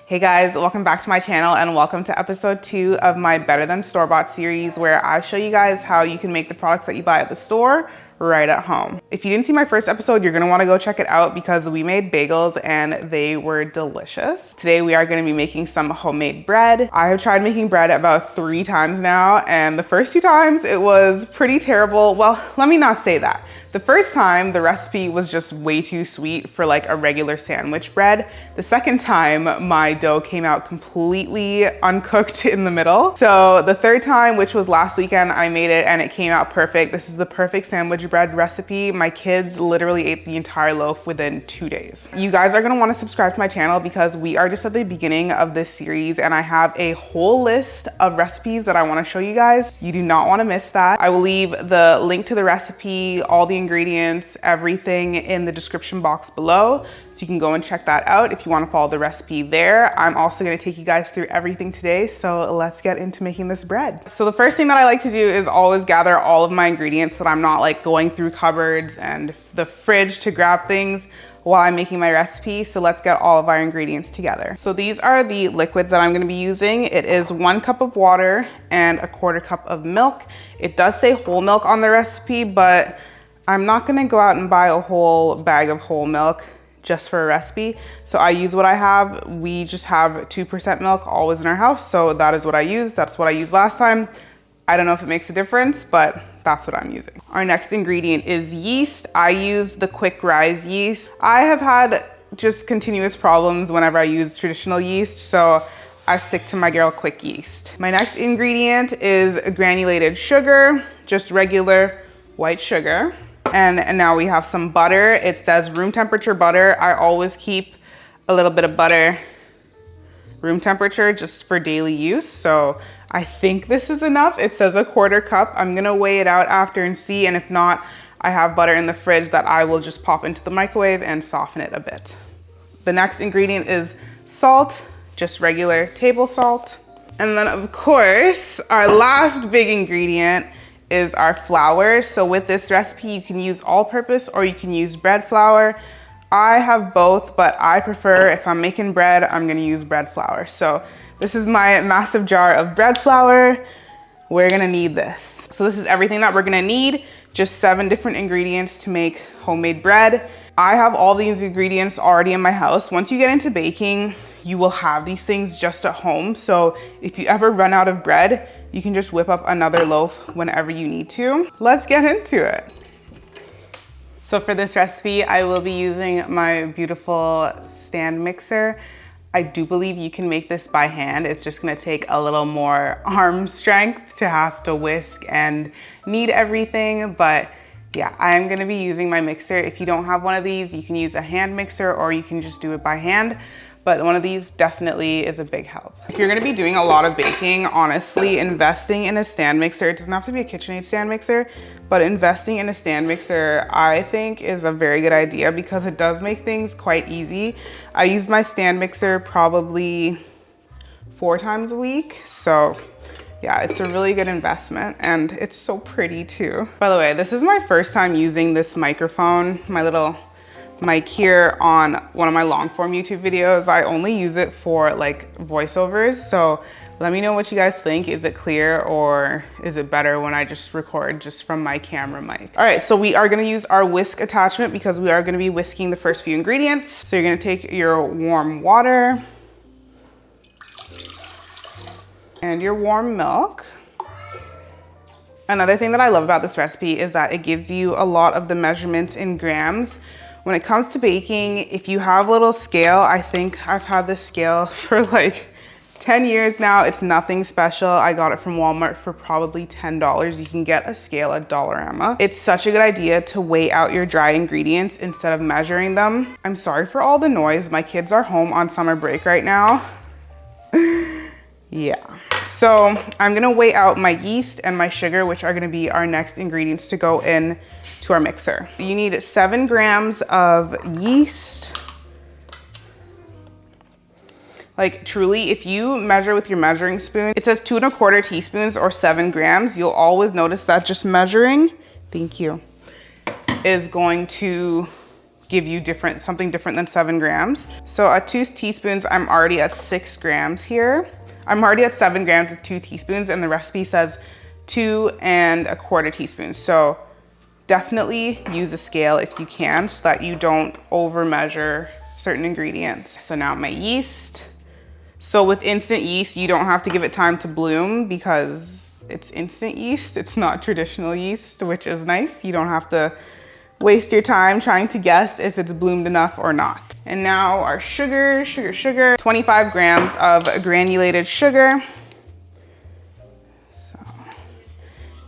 Hey guys, welcome back to my channel and welcome to episode 2 of my Better Than Store-Bought series, where I show you guys how you can make the products that you buy at the store right at home. If you didn't see my first episode, you're gonna wanna go check it out because we made bagels and they were delicious. Today we are gonna be making some homemade bread. I have tried making bread about 3 times now, and the first 2 times it was pretty terrible. Well, let me not say that. The first time the recipe was just way too sweet for like a regular sandwich bread. The second time my dough came out completely uncooked in the middle. So the third time, which was last weekend, I made it and it came out perfect. This is the perfect sandwich bread recipe. My kids literally ate the entire loaf within 2 days. You guys are gonna wanna subscribe to my channel because we are just at the beginning of this series and I have a whole list of recipes that I wanna show you guys. You do not wanna miss that. I will leave the link to the recipe, all the ingredients, everything in the description box below. So you can go and check that out if you want to follow the recipe there. I'm also going to take you guys through everything today. So let's get into making this bread. So the first thing that I like to do is always gather all of my ingredients so that I'm not like going through cupboards and the fridge to grab things while I'm making my recipe. So let's get all of our ingredients together. So these are the liquids that I'm going to be using. It is 1 cup of water and 1/4 cup of milk. It does say whole milk on the recipe, but I'm not gonna go out and buy a whole bag of whole milk just for a recipe. So I use what I have. We just have 2% milk always in our house. So that is what I use. That's what I used last time. I don't know if it makes a difference, but that's what I'm using. Our next ingredient is yeast. I use the quick rise yeast. I have had just continuous problems whenever I use traditional yeast, so I stick to my girl quick yeast. My next ingredient is granulated sugar, just regular white sugar. And now we have some butter. It says room temperature butter. I always keep a little bit of butter room temperature just for daily use. So I think this is enough. It says 1/4 cup. I'm gonna weigh it out after and see. And if not, I have butter in the fridge that I will just pop into the microwave and soften it a bit. The next ingredient is salt, just regular table salt. And then of course, our last big ingredient is our flour. So with this recipe, you can use all-purpose or you can use bread flour. I have both, but I prefer, if I'm making bread, I'm gonna use bread flour. So this is my massive jar of bread flour. We're gonna need this. So this is everything that we're gonna need, just 7 different ingredients to make homemade bread. I have all these ingredients already in my house. Once you get into baking, you will have these things just at home. So if you ever run out of bread, you can just whip up another loaf whenever you need to. Let's get into it. So for this recipe, I will be using my beautiful stand mixer. I do believe you can make this by hand. It's just gonna take a little more arm strength to have to whisk and knead everything, but yeah, I'm gonna be using my mixer. If you don't have one of these, you can use a hand mixer or you can just do it by hand. But one of these definitely is a big help. If you're gonna be doing a lot of baking, honestly, investing in a stand mixer, it doesn't have to be a KitchenAid stand mixer, but investing in a stand mixer, I think is a very good idea because it does make things quite easy. I use my stand mixer probably 4 times a week. So yeah, it's a really good investment and it's so pretty too. By the way, this is my first time using this microphone, my little mic here on one of my long form YouTube videos. I only use it for like voiceovers. So let me know what you guys think. Is it clear or is it better when I just record just from my camera mic? All right, so we are gonna use our whisk attachment because we are gonna be whisking the first few ingredients. So you're gonna take your warm water and your warm milk. Another thing that I love about this recipe is that it gives you a lot of the measurements in grams. When it comes to baking, if you have a little scale, I think I've had this scale for like 10 years now. It's nothing special. I got it from Walmart for probably $10. You can get a scale at Dollarama. It's such a good idea to weigh out your dry ingredients instead of measuring them. I'm sorry for all the noise. My kids are home on summer break right now. Yeah. So I'm gonna weigh out my yeast and my sugar, which are gonna be our next ingredients to go in to our mixer. You need 7 grams of yeast. Like truly, if you measure with your measuring spoon, it says 2 1/4 teaspoons or 7 grams. You'll always notice that just measuring, thank you, is going to give you something different than 7 grams. So at 2 teaspoons, I'm already at 6 grams here. I'm already at 7 grams with 2 teaspoons, and the recipe says 2 1/4 teaspoons. So definitely use a scale if you can, so that you don't over measure certain ingredients. So now my yeast. So with instant yeast, you don't have to give it time to bloom because it's instant yeast. It's not traditional yeast, which is nice. You don't have to waste your time trying to guess if it's bloomed enough or not. And now our sugar, 25 grams of granulated sugar. So,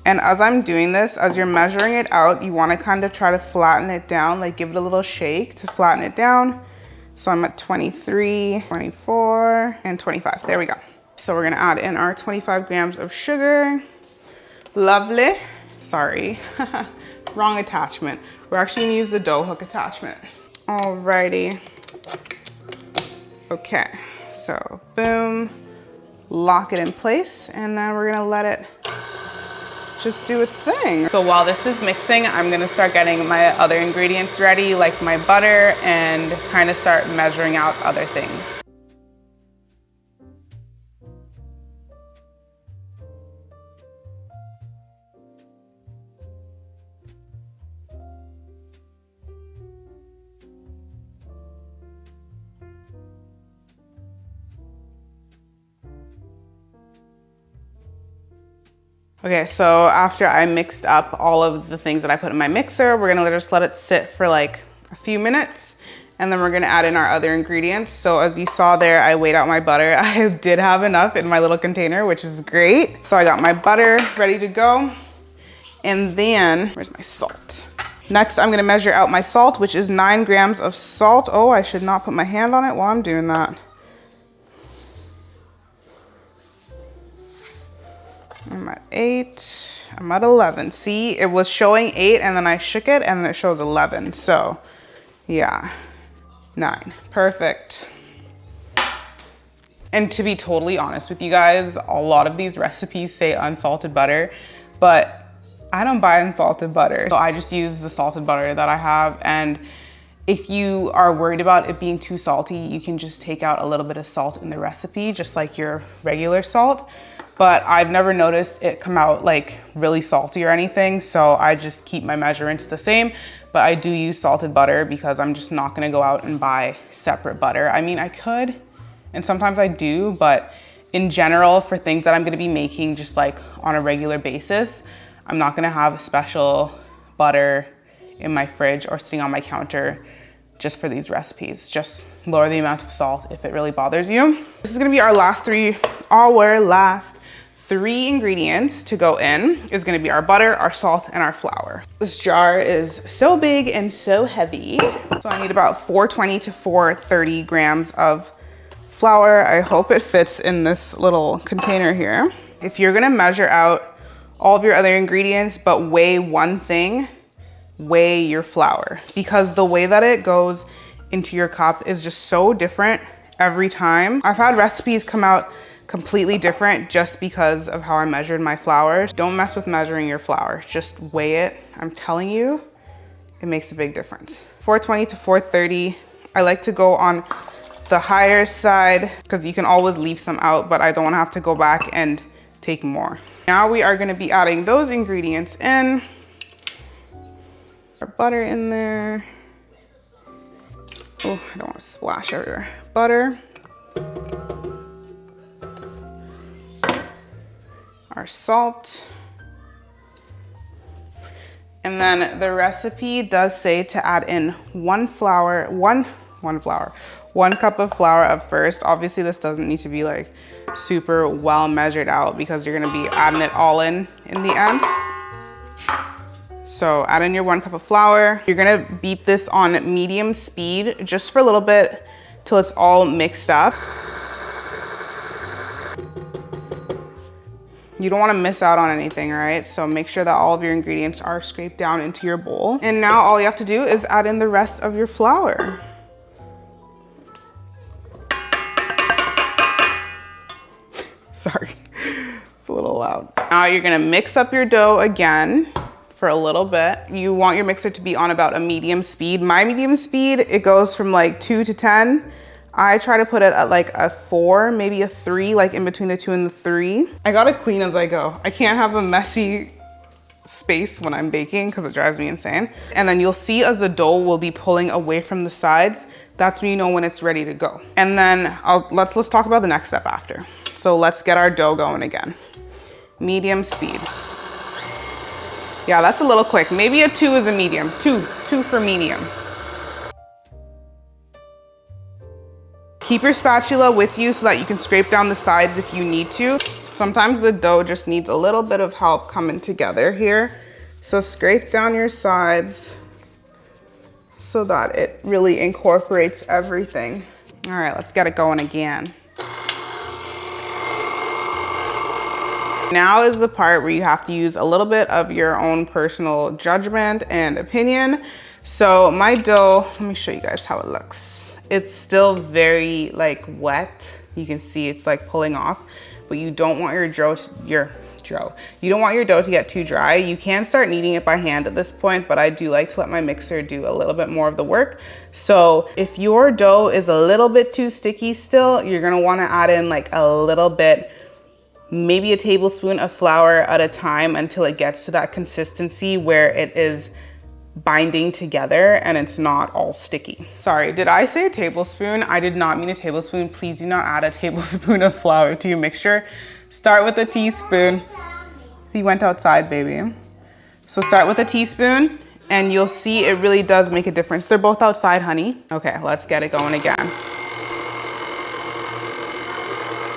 and as I'm doing this, as you're measuring it out, you wanna kind of try to flatten it down, like give it a little shake to flatten it down. So I'm at 23, 24, and 25, there we go. So we're gonna add in our 25 grams of sugar. Lovely, sorry, wrong attachment. We're actually gonna use the dough hook attachment. Alrighty. Okay, so boom, lock it in place, and then we're gonna let it just do its thing. So while this is mixing, I'm gonna start getting my other ingredients ready, like my butter, and kind of start measuring out other things. Okay, so after I mixed up all of the things that I put in my mixer, we're gonna just let it sit for like a few minutes, and then we're gonna add in our other ingredients. So as you saw there, I weighed out my butter. I did have enough in my little container, which is great. So I got my butter ready to go. And then, where's my salt? Next, I'm gonna measure out my salt, which is 9 grams of salt. Oh, I should not put my hand on it while I'm doing that. I'm at 8, I'm at 11. See, it was showing 8 and then I shook it and then it shows 11. So yeah, 9, perfect. And to be totally honest with you guys, a lot of these recipes say unsalted butter, but I don't buy unsalted butter. So I just use the salted butter that I have. And if you are worried about it being too salty, you can just take out a little bit of salt in the recipe, just like your regular salt. But I've never noticed it come out like really salty or anything. So I just keep my measurements the same, but I do use salted butter because I'm just not gonna go out and buy separate butter. I mean, I could, and sometimes I do, but in general, for things that I'm gonna be making just like on a regular basis, I'm not gonna have special butter in my fridge or sitting on my counter just for these recipes. Just lower the amount of salt if it really bothers you. This is gonna be our last three ingredients to go in. Is gonna be our butter, our salt, and our flour. This jar is so big and so heavy. So I need about 420 to 430 grams of flour. I hope it fits in this little container here. If you're gonna measure out all of your other ingredients, but weigh one thing, weigh your flour, because the way that it goes into your cup is just so different every time. I've had recipes come out completely different just because of how I measured my flour. Don't mess with measuring your flour, just weigh it. I'm telling you, it makes a big difference. 420 to 430. I like to go on the higher side because you can always leave some out, but I don't want to have to go back and take more. Now we are going to be adding those ingredients in. Our butter in there. Oh, I don't want to splash everywhere. Butter. Our salt. And then the recipe does say to add in one cup of flour up first. Obviously this doesn't need to be like super well measured out because you're gonna be adding it all in the end. So add in your 1 cup of flour. You're gonna beat this on medium speed just for a little bit till it's all mixed up. You don't want to miss out on anything, right? So make sure that all of your ingredients are scraped down into your bowl. And now all you have to do is add in the rest of your flour. Sorry, it's a little loud. Now you're gonna mix up your dough again for a little bit. You want your mixer to be on about a medium speed. My medium speed, it goes from like 2 to 10. I try to put it at like a 4, maybe a 3, like in between the 2 and the 3. I gotta clean as I go. I can't have a messy space when I'm baking because it drives me insane. And then you'll see as the dough will be pulling away from the sides, that's when you know when it's ready to go. And then let's talk about the next step after. So let's get our dough going again. Medium speed. Yeah, that's a little quick. Maybe a 2 is a medium. 2 for medium. Keep your spatula with you so that you can scrape down the sides if you need to. Sometimes the dough just needs a little bit of help coming together here. So scrape down your sides so that it really incorporates everything. All right, let's get it going again. Now is the part where you have to use a little bit of your own personal judgment and opinion. So my dough, let me show you guys how it looks. It's still very like wet. You can see it's like pulling off, but you don't want your dough to get too dry. You can start kneading it by hand at this point, but I do like to let my mixer do a little bit more of the work. So if your dough is a little bit too sticky still, you're gonna wanna add in like a little bit, maybe a tablespoon of flour at a time until it gets to that consistency where it is binding together and it's not all sticky. Sorry, did I say a tablespoon? I did not mean a tablespoon. Please do not add a tablespoon of flour to your mixture. Start with a teaspoon. He went outside, baby. So start with a teaspoon and you'll see it really does make a difference. They're both outside, honey. Okay, let's get it going again.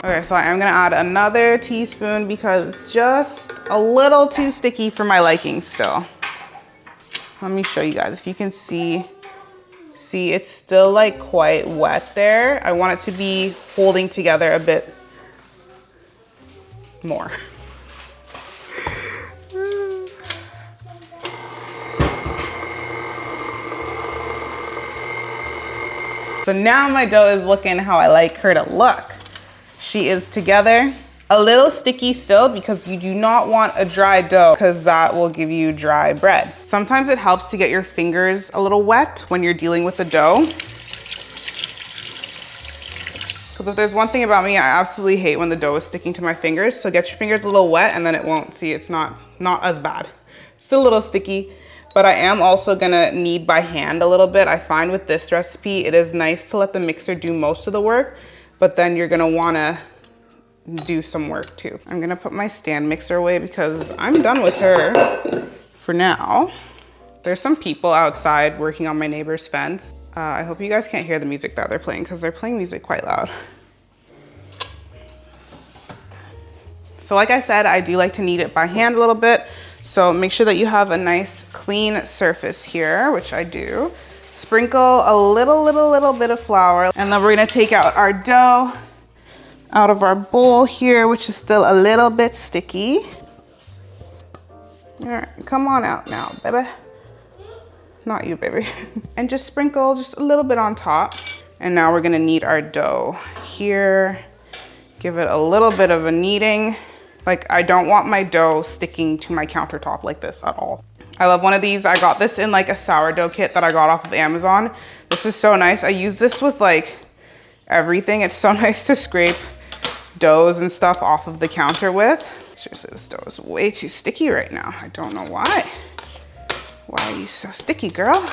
Okay, so I am gonna add another teaspoon because it's just a little too sticky for my liking still. Let me show you guys if you can see. See, it's still like quite wet there. I want it to be holding together a bit more. So now my dough is looking how I like her to look. She is together, a little sticky still because you do not want a dry dough because that will give you dry bread. Sometimes it helps to get your fingers a little wet when you're dealing with the dough. Because if there's one thing about me, I absolutely hate when the dough is sticking to my fingers. So get your fingers a little wet and then it won't, see, it's not as bad. Still a little sticky, but I am also gonna knead by hand a little bit. I find with this recipe, it is nice to let the mixer do most of the work, but then you're gonna wanna do some work too. I'm gonna put my stand mixer away because I'm done with her for now. There's some people outside working on my neighbor's fence. I hope you guys can't hear the music that they're playing because they're playing music quite loud. So like I said, I do like to knead it by hand a little bit. So make sure that you have a nice clean surface here, which I do. Sprinkle a little bit of flour, and then we're gonna take out our dough out of our bowl here, which is still a little bit sticky. All right, come on out now, baby. Not you, baby. And just sprinkle just a little bit on top. And now we're gonna knead our dough here. Give it a little bit of a kneading. Like, I don't want my dough sticking to my countertop like this at all. I love one of these. I got this in like a sourdough kit that I got off of Amazon. This is so nice. I use this with like everything. It's so nice to scrape doughs and stuff off of the counter with. Seriously, this dough is way too sticky right now. I don't know why. Why are you so sticky, girl?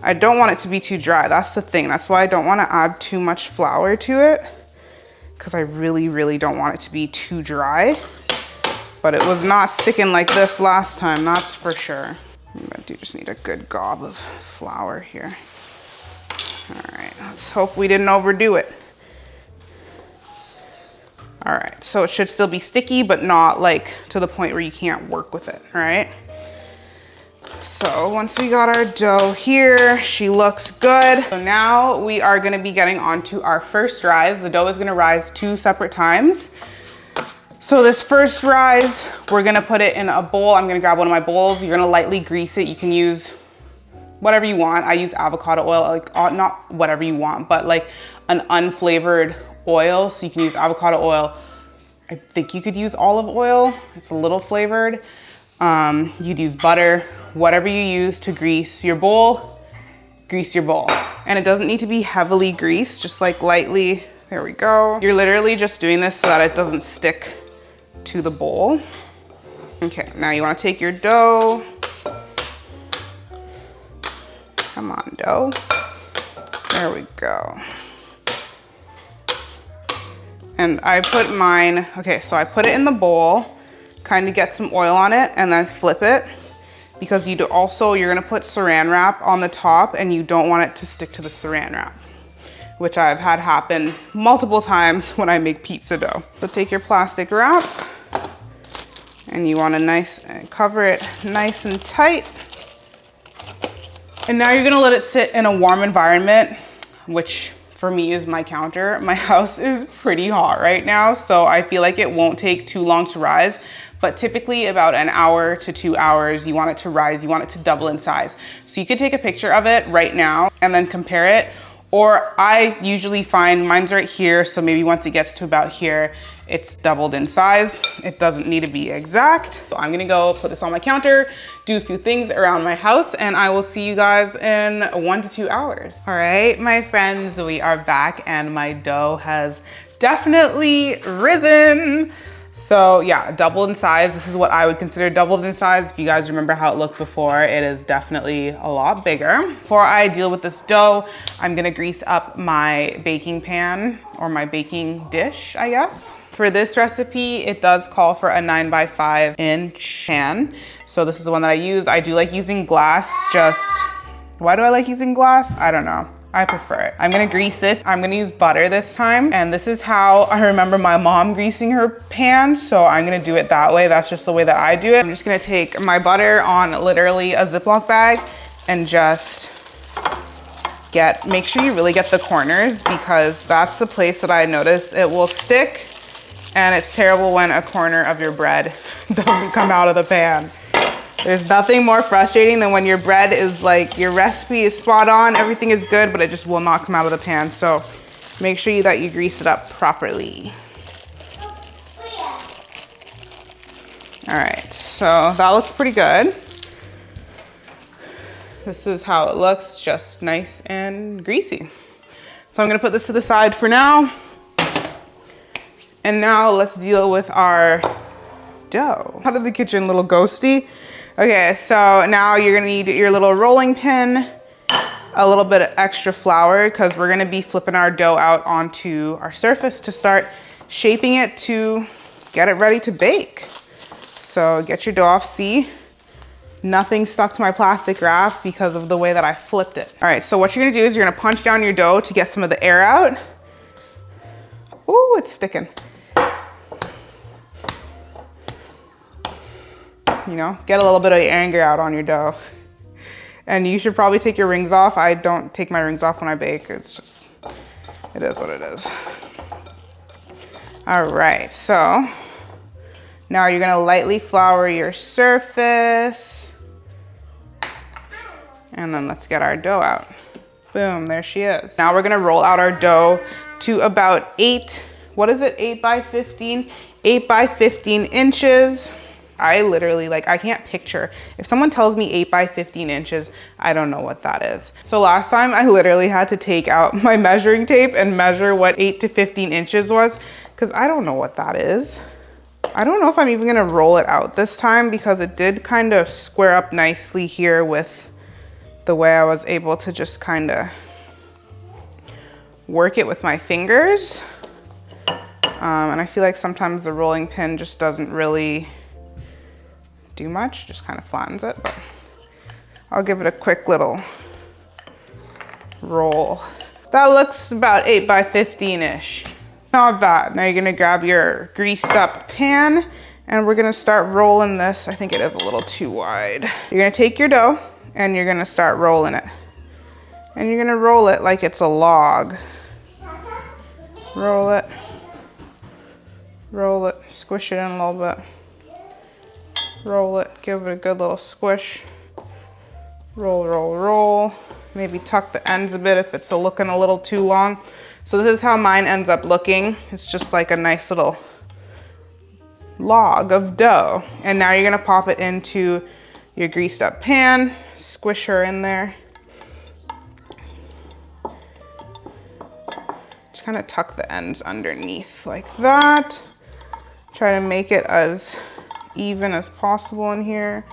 I don't want it to be too dry. That's the thing. That's why I don't want to add too much flour to it, because I really don't want it to be too dry. But it was not sticking like this last time, that's for sure. I do just need a good gob of flour here. All right, let's hope we didn't overdo it. All right, so it should still be sticky, but not like to the point where you can't work with it, all right? So once we got our dough here, she looks good. So now we are gonna be getting onto our first rise. The dough is gonna rise 2 separate times. So this first rise, we're gonna put it in a bowl. I'm gonna grab one of my bowls. You're gonna lightly grease it. You can use whatever you want. I use avocado oil, like not whatever you want, but like an unflavored oil. So you can use avocado oil. I think you could use olive oil. It's a little flavored. You'd use butter, whatever you use to grease your bowl, grease your bowl. And it doesn't need to be heavily greased, just like lightly. There we go. You're literally just doing this so that it doesn't stick to the bowl. Okay, now you wanna take your dough. Come on, dough. There we go. And I put mine, okay, so I put it in the bowl, kind of get some oil on it, and then flip it, because you're gonna put saran wrap on the top, and you don't want it to stick to the saran wrap, which I've had happen multiple times when I make pizza dough. So take your plastic wrap, and you wanna cover it nice and tight. And now you're gonna let it sit in a warm environment, which for me is my counter. My house is pretty hot right now, so I feel like it won't take too long to rise, but typically about an hour to 2 hours, you want it to rise, you want it to double in size. So you could take a picture of it right now and then compare it, or I usually find mine's right here, so maybe once it gets to about here, it's doubled in size. It doesn't need to be exact. So I'm gonna go put this on my counter, do a few things around my house, and I will see you guys in 1 to 2 hours. All right, my friends, we are back and my dough has definitely risen. So yeah, doubled in size. This is what I would consider doubled in size. If you guys remember how it looked before, it is definitely a lot bigger. Before I deal with this dough, I'm gonna grease up my baking pan or my baking dish, I guess. For this recipe, it does call for a 9x5 inch pan. So this is the one that I use. I do like using glass, why do I like using glass? I don't know. I prefer it. I'm gonna grease this. I'm gonna use butter this time. And this is how I remember my mom greasing her pan. So I'm gonna do it that way. That's just the way that I do it. I'm just gonna take my butter on literally a Ziploc bag and just make sure you really get the corners, because that's the place that I notice it will stick. And it's terrible when a corner of your bread doesn't come out of the pan. There's nothing more frustrating than when your bread is like, your recipe is spot on, everything is good, but it just will not come out of the pan. So make sure that you grease it up properly. All right, so that looks pretty good. This is how it looks, just nice and greasy. So I'm gonna put this to the side for now. And now let's deal with our dough. Out of the kitchen, little ghosty. Okay, so now you're gonna need your little rolling pin, a little bit of extra flour, because we're gonna be flipping our dough out onto our surface to start shaping it to get it ready to bake. So get your dough off. See, nothing stuck to my plastic wrap because of the way that I flipped it. All right, so what you're gonna do is you're gonna punch down your dough to get some of the air out. Ooh, it's sticking. You know, get a little bit of anger out on your dough. And you should probably take your rings off. I don't take my rings off when I bake. It's just, it is what it is. All right, so now you're gonna lightly flour your surface. And then let's get our dough out. Boom, there she is. Now we're gonna roll out our dough to about 8 by 15? 8 by 15 inches. I literally, I can't picture. If someone tells me 8 by 15 inches, I don't know what that is. So last time I literally had to take out my measuring tape and measure what 8 to 15 inches was, because I don't know what that is. I don't know if I'm even gonna roll it out this time, because it did kind of square up nicely here with the way I was able to just kind of work it with my fingers. And I feel like sometimes the rolling pin just doesn't really do much, just kind of flattens it, but I'll give it a quick little roll. That looks about 8 by 15-ish. Not bad. Now you're gonna grab your greased up pan and we're gonna start rolling this. I think it is a little too wide. You're gonna take your dough and you're gonna start rolling it. And you're gonna roll it like it's a log. Roll it. Roll it, squish it in a little bit. Roll it, give it a good little squish. Roll, roll, roll. Maybe tuck the ends a bit if it's looking a little too long. So this is how mine ends up looking. It's just like a nice little log of dough. And now you're gonna pop it into your greased up pan, squish her in there. Just kind of tuck the ends underneath like that. Try to make it as even as possible in here.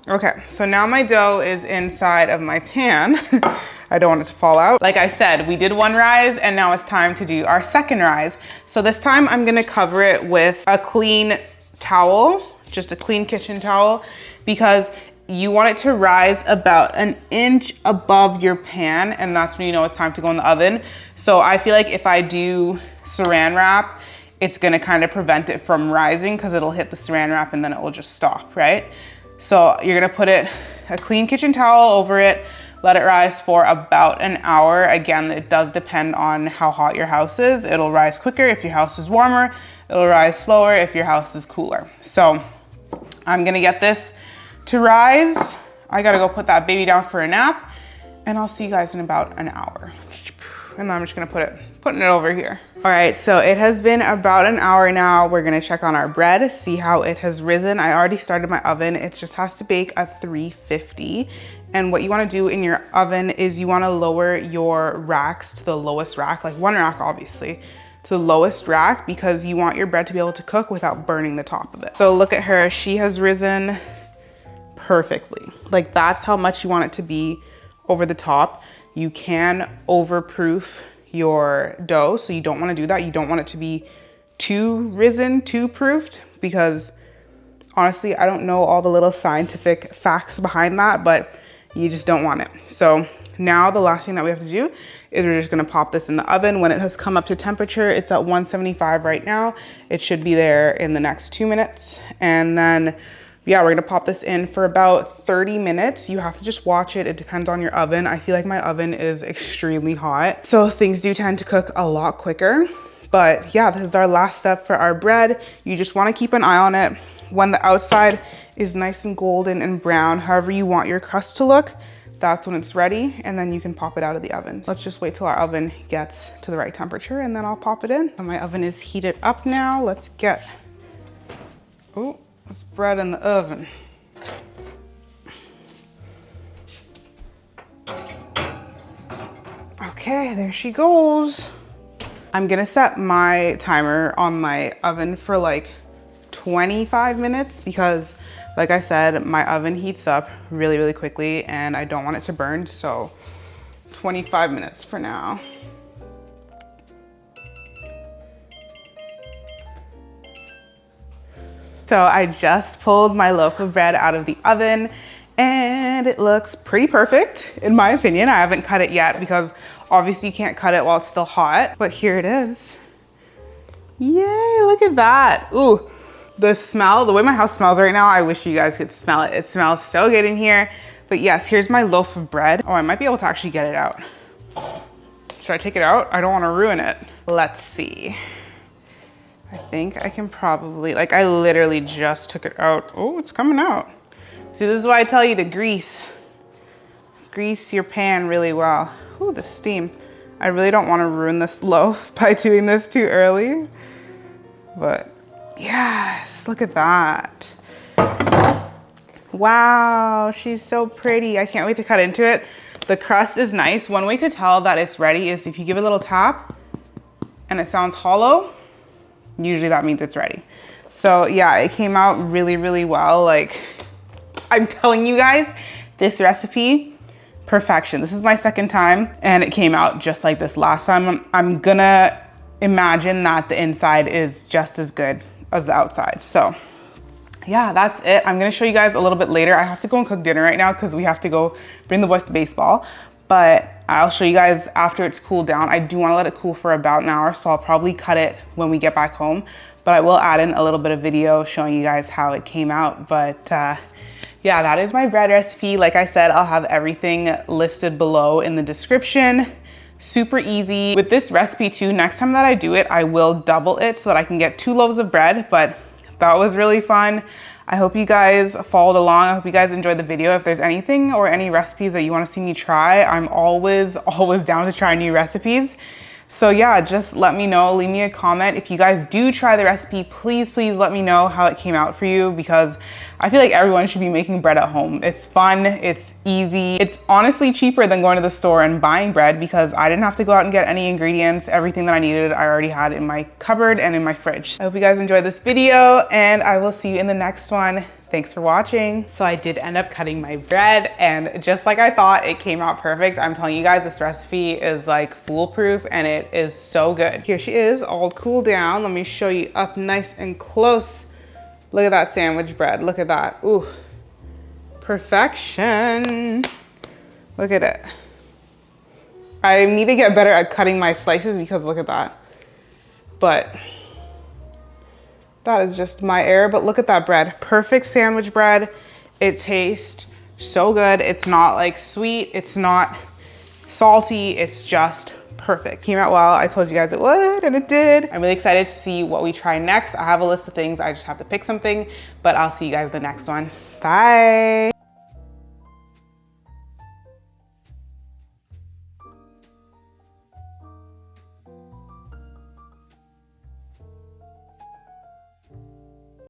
Okay, so now my dough is inside of my pan. I don't want it to fall out. Like I said, we did one rise and now it's time to do our second rise. So this time I'm gonna cover it with a clean towel, just a clean kitchen towel, because you want it to rise about an inch above your pan, and that's when you know it's time to go in the oven. So I feel like if I do saran wrap, it's gonna kind of prevent it from rising because it'll hit the saran wrap and then it will just stop, right? So you're gonna put a clean kitchen towel over it, let it rise for about an hour. Again, it does depend on how hot your house is. It'll rise quicker if your house is warmer. It'll rise slower if your house is cooler. So I'm gonna get this to rise. I gotta go put that baby down for a nap, and I'll see you guys in about an hour. And then I'm just gonna putting it over here. All right, so it has been about an hour now. We're gonna check on our bread, see how it has risen. I already started my oven. It just has to bake at 350. And what you wanna do in your oven is you wanna lower your racks to the lowest rack, like one rack obviously, to the lowest rack, because you want your bread to be able to cook without burning the top of it. So look at her, she has risen perfectly. Like that's how much you want it to be over the top. You can overproof your dough, so you don't want to do that. You don't want it to be too risen, too proofed, because honestly, I don't know all the little scientific facts behind that, but you just don't want it. So now the last thing that we have to do is we're just gonna pop this in the oven. When it has come up to temperature, it's at 175 right now. It should be there in the next 2 minutes. And then yeah, we're gonna pop this in for about 30 minutes. You have to just watch it. It depends on your oven. I feel like my oven is extremely hot, so things do tend to cook a lot quicker. But yeah, this is our last step for our bread. You just wanna keep an eye on it. When the outside is nice and golden and brown, however you want your crust to look, that's when it's ready, and then you can pop it out of the oven. Let's just wait till our oven gets to the right temperature and then I'll pop it in. And my oven is heated up now. Let's get, this bread in the oven. Okay, there she goes. I'm gonna set my timer on my oven for like 25 minutes because like I said, my oven heats up really, really quickly and I don't want it to burn. So 25 minutes for now. So I just pulled my loaf of bread out of the oven and it looks pretty perfect in my opinion. I haven't cut it yet because obviously you can't cut it while it's still hot, but here it is. Yay, look at that. Ooh, the smell, the way my house smells right now, I wish you guys could smell it. It smells so good in here. But yes, here's my loaf of bread. Oh, I might be able to actually get it out. Should I take it out? I don't want to ruin it. Let's see. I think I can probably, like I literally just took it out. Oh, it's coming out. See, this is why I tell you to grease your pan really well. Ooh, the steam. I really don't want to ruin this loaf by doing this too early. But yes, look at that. Wow, she's so pretty. I can't wait to cut into it. The crust is nice. One way to tell that it's ready is if you give it a little tap and it sounds hollow, usually that means it's ready. So yeah, it came out really, really well. Like I'm telling you guys, this recipe, perfection. This is my second time and it came out just like this last time. I'm gonna imagine that the inside is just as good as the outside. So yeah, that's it. I'm gonna show you guys a little bit later. I have to go and cook dinner right now because we have to go bring the boys to baseball. But I'll show you guys after it's cooled down. I do want to let it cool for about an hour, so I'll probably cut it when we get back home. But I will add in a little bit of video showing you guys how it came out. But yeah, that is my bread recipe. Like I said, I'll have everything listed below in the description. Super easy. With this recipe too, next time that I do it, I will double it so that I can get 2 loaves of bread. But that was really fun. I hope you guys followed along. I hope you guys enjoyed the video. If there's anything or any recipes that you want to see me try, I'm always down to try new recipes. So yeah, just let me know, leave me a comment. If you guys do try the recipe, please let me know how it came out for you, because I feel like everyone should be making bread at home. It's fun, it's easy. It's honestly cheaper than going to the store and buying bread, because I didn't have to go out and get any ingredients. Everything that I needed, I already had in my cupboard and in my fridge. I hope you guys enjoyed this video, and I will see you in the next one. Thanks for watching. So I did end up cutting my bread, and just like I thought, it came out perfect. I'm telling you guys, this recipe is like foolproof, and it is so good. Here she is, all cooled down. Let me show you up nice and close. Look at that sandwich bread, look at that. Ooh, perfection. Look at it. I need to get better at cutting my slices, because look at that. But that is just my error, but look at that bread. Perfect sandwich bread. It tastes so good. It's not like sweet, it's not salty, it's just perfect. Came out well. I told you guys it would, and it did. I'm really excited to see what we try next. I have a list of things, I just have to pick something, but I'll see you guys in the next one. Bye.